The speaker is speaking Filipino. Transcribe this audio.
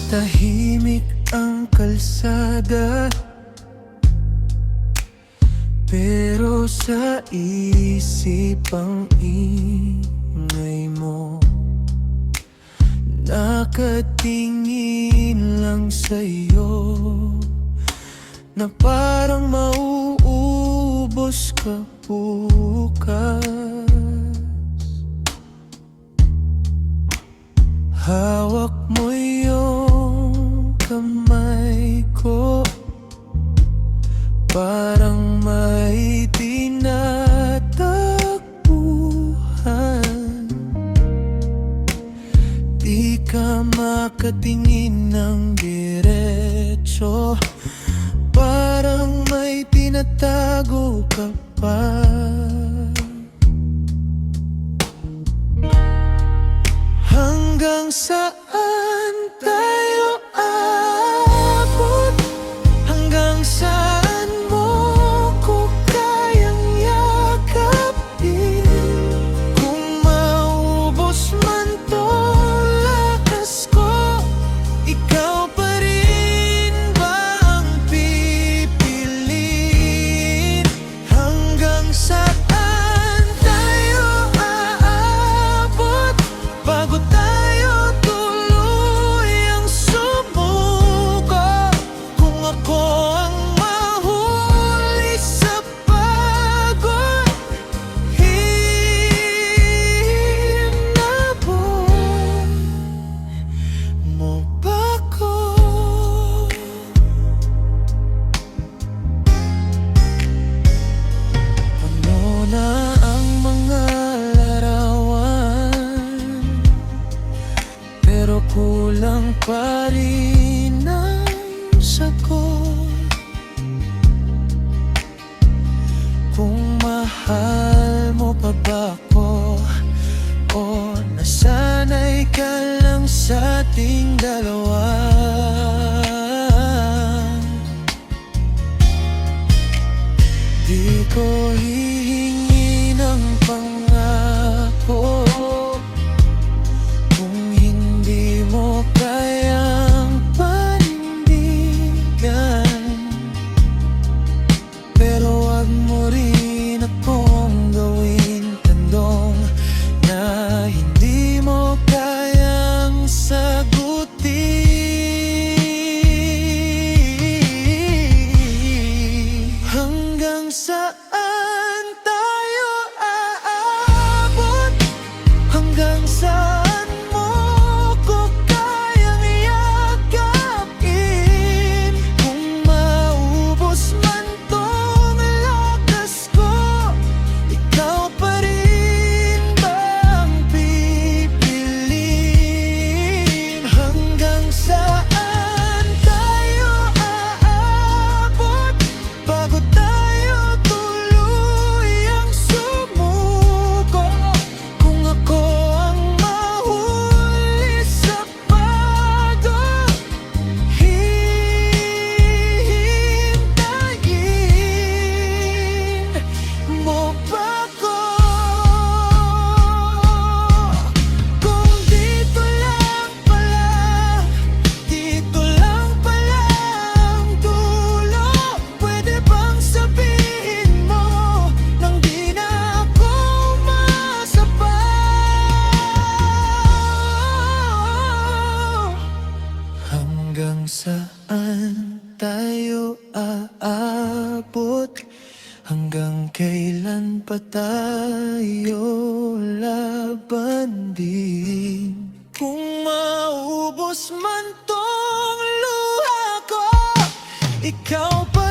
Tahimik ang kalsada, pero sa isip ang ingay mo. Nakatingin lang sa'yo, na parang mauubos ka bukas. Hawak mo yung kamay ko, parang may tinatakbuhan. Di ka makatingin ng diretso, parang may tinatago ka pa. Hanggang saan tayo aabot? Hanggang saan mo ko kayang yakapin? Kung maubos man tong lakas ko, ikaw pa rin ba ang pipiliin? Hanggang saan tayo aabot bago tayo tuluyang sumuko? Kung ako ang mahuli sa pagod, hinabol mo ba ko? Ano na ang mga larawan, pero kulang pa rin ang sagot. Kung mahal mo pa ba ako, o nasanay ka lang sa ating dalawa? Di ko hihingi ng pangako kung hindi mo kayang panindigan. Pero wag mo rin akong gawin tandong na hindi mo kayang sagutin. Hanggang saan tayo aabot? Hanggang saan mo ko kayang yakapin? Kung maubos man tong lakas ko, ikaw pa rin ba ang pipiliin? Hanggang saan tayo aabot bago tayo tuluyang sumuko? Kung ako ang mahuli sa pagod, hihintayin mo ba ko? Kung dito lang pala ang dulo, pwede bang sabihin mo nang di na ako umasa pa? Hanggang saan tayo aabot? Hanggang kailan pa tayo laban din? Kung maubos man tong luha ko, ikaw pa